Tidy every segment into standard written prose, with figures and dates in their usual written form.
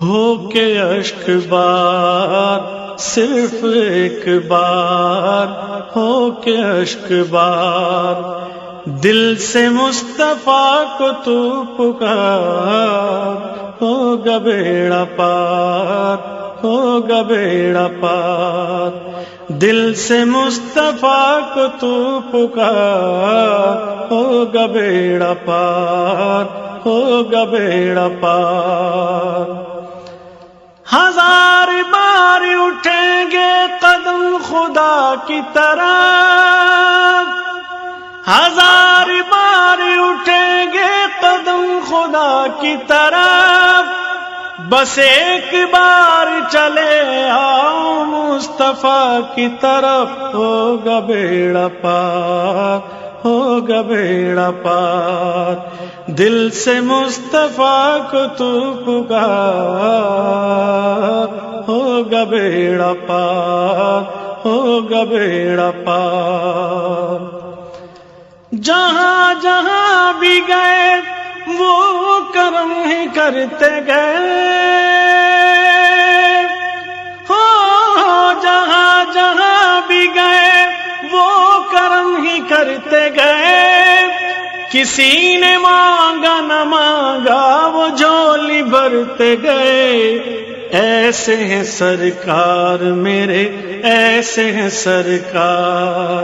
ہو کے اشک بار صرف ایک بار، ہو کے اشک بار، دل سے مصطفیٰ کو تو پکار، ہوگا بیڑا پار، ہوگا بیڑا پار، دل سے مصطفیٰ کو تو پکار، ہوگا بیڑا پار، ہوگا بیڑا پار۔ ہزار بار اٹھیں گے قدم خدا کی طرف، ہزار بار اٹھیں گے قدم خدا کی طرف، بس ایک بار چلے آؤ مصطفیٰ کی طرف، ہوگا بیڑا پار، ہوگا بیڑا پار، دل سے مصطفیٰ کو تو پکار، ہوگا بیڑا پار، ہوگا بیڑا پار۔ جہاں جہاں بھی گئے وہ کرم ہی کرتے گئے، ہو جہاں جہاں بھی گئے وہ کرم ہی کرتے گئے، کسی نے مانگا نہ مانگا وہ جھولی بھرتے گئے، ایسے ہیں سرکار میرے، ایسے ہیں سرکار،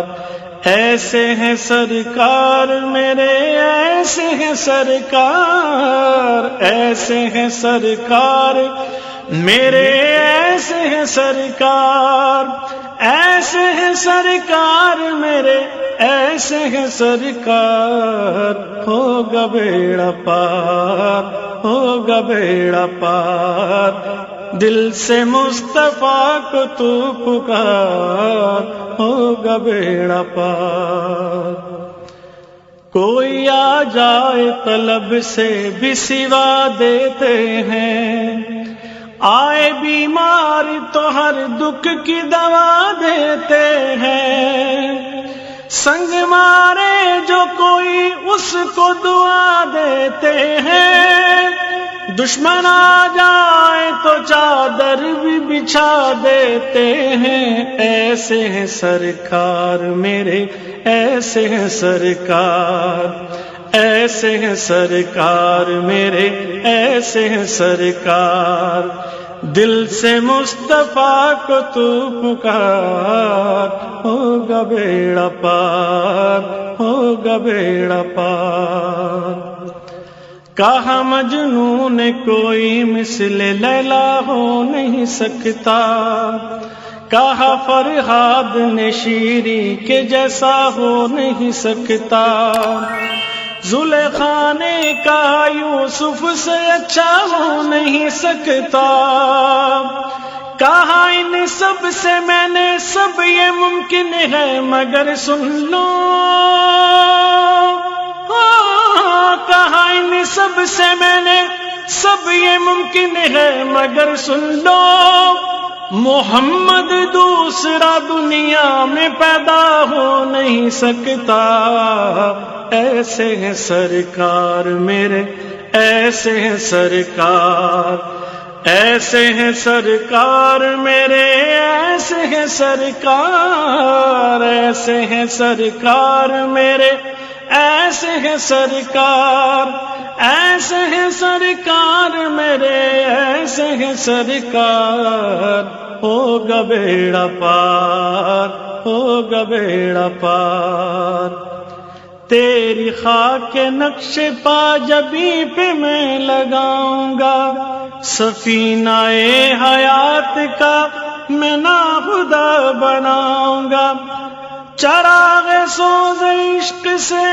ایسے ہیں سرکار میرے، ایسے ہیں سرکار، ایسے ہیں سرکار میرے، ایسے ہیں سرکار، ایسے ہیں سرکار میرے، ایسے ہیں سرکار، ہوگا بیڑا پار، ہوگا بیڑا پار، دل سے مصطفیٰ کو تو پکار، ہوگا بیڑا پار۔ کوئی آ جائے طلب سے بھی سوا دیتے ہیں، آئے بیمار تو ہر دکھ کی دوا دیتے ہیں، سنگ مارے جو کوئی اس کو دعا دیتے ہیں، دشمن آ جائے تو چادر بھی بچھا دیتے ہیں، ایسے ہیں سرکار میرے، ایسے ہیں سرکار، ایسے ہیں سرکار میرے، ایسے ہیں سرکار، دل سے مصطفیٰ کو تو پکار، ہوگا بیڑا پار، ہوگا بیڑا پار۔ کہا مجنون نے کوئی مثل لیلا ہو نہیں سکتا، کہا فرہاد نے شیری کے جیسا ہو نہیں سکتا، زلیخا نے کہا یوسف سے اچھا ہو نہیں سکتا، کہا ان سب سے میں نے سب یہ ممکن ہے مگر سن لو، کہا ان سب سے میں نے سب یہ ممکن ہے مگر سن لو، محمد دوسرا دنیا میں پیدا ہو نہیں سکتا، ایسے ہیں سرکار میرے، ایسے ہیں سرکار، ایسے ہیں سرکار میرے، ایسے ہیں سرکار، ایسے ہیں سرکار میرے، ایسے ہیں سرکار، ایسے ہیں سرکار میرے، ایسے ہیں سرکار، ہوگا بیڑا پار، ہوگا بیڑا پار، تیری خاک کے نقش پا جبی پہ میں لگاؤں گا، سفینہ حیات کا میں ناخدا بناؤں گا، چراغ سوز عشق سے،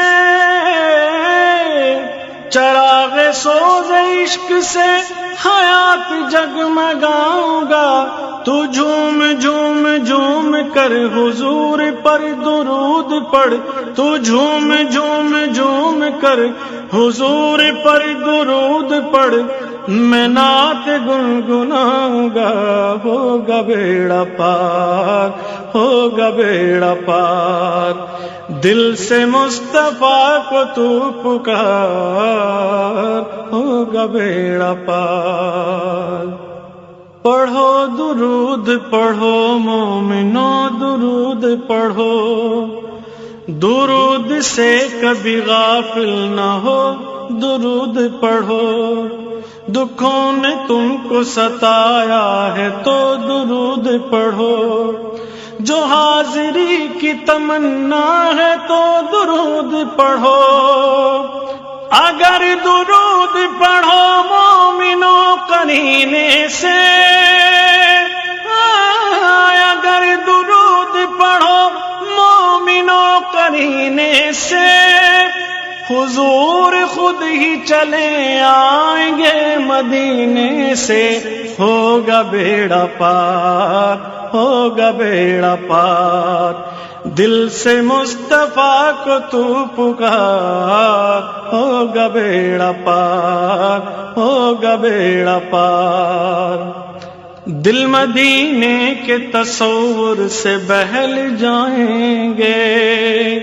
چراغ سوز عشق سے حیات جگمگاؤں گا، تو جھوم جھوم جھوم کر حضور پر درود پڑھ، تو جھوم جھوم جھوم کر حضور پر درود پڑھ، میں نعت گنگناؤں گا، ہوگا بیڑا پار، ہوگا بیڑا پار، دل سے مصطفیٰ کو تو پکار، ہوگا بیڑا پار۔ درود پڑھو مومنو درود پڑھو، درود سے کبھی غافل نہ ہو، درود پڑھو، دکھوں نے تم کو ستایا ہے تو درود پڑھو، جو حاضری کی تمنا ہے تو درود پڑھو، اگر درود پڑھو مومنو قرینے سے، اگر درود پڑھو مومنو قرینے سے، حضور خود ہی چلے آئیں گے مدینے سے، ہوگا بیڑا پار، ہوگا بیڑا پار، دل سے مصطفیٰ کو تو پکار، ہوگا بیڑا پار، ہوگا بیڑا پار، دل مدینے کے تصور سے بہل جائیں گے،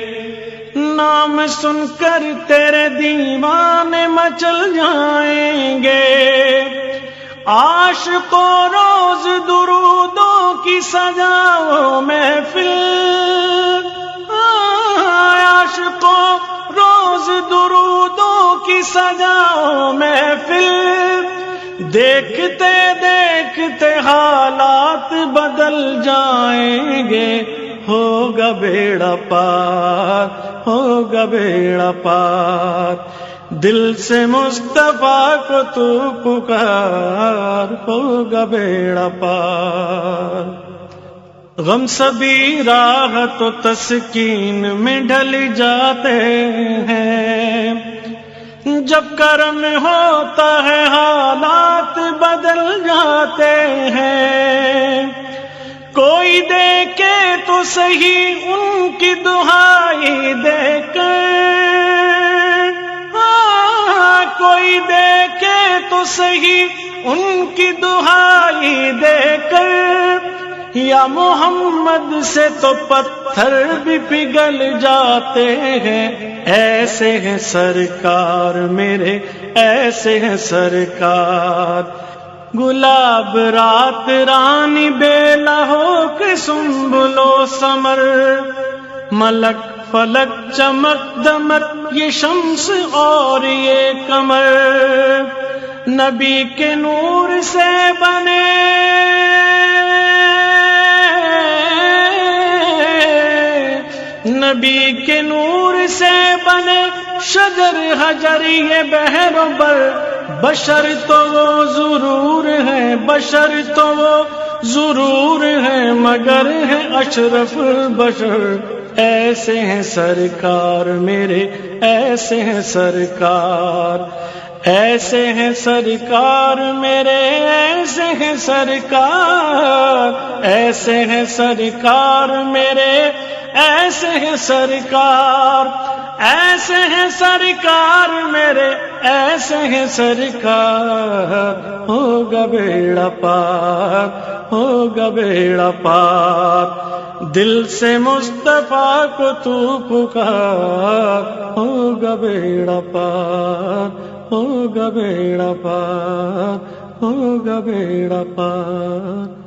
نام سن کر تیرے دیوانے مچل جائیں گے، عاشقوں روز درودوں کی سجاؤ محفل، عاشقوں روز درودوں کی سجاؤ محفل، دیکھتے دیکھتے حالات بدل جائیں گے، ہوگا بیڑا پار، ہوگا بیڑا پار، دل سے مصطفیٰ کو تو پکار، ہوگا بیڑا پار، غم سبھی راحت و تسکین میں ڈھل جاتے ہیں، جب کرم ہوتا ہے حالات بدل جاتے ہیں، کوئی دیکھے تو صحیح ان کی دہائی دے کر، کوئی دیکھے تو صحیح ان کی دہائی دے کر، یا محمد سے تو پتھر بھی پگھل جاتے ہیں، ایسے ہیں سرکار میرے، ایسے ہیں سرکار، گلاب رات رانی بیلا ہو کے سنبلو سمر، ملک فلک چمک دمک یہ شمس اور یہ قمر، نبی کے نور سے بنے، نبی کے نور سے بنے شجر حجر یہ بحر و بر، بشر تو وہ ضرور ہے، بشر تو وہ ضرور ہے، مگر ہے اشرف البشر، ایسے ہیں سرکار میرے، ایسے ہیں سرکار، ایسے ہیں سرکار میرے، ایسے ہیں سرکار، ایسے ہیں سرکار میرے، ایسے ہیں سرکار، ایسے ہیں سرکار میرے، ایسے ہیں سرکار، ہوگا بیڑا پار، ہوگا بیڑا پار، دل سے مصطفیٰ کو تو پکار، ہوگا بیڑا پار، ہوگا بیڑا پار، ہوگا بیڑا پار۔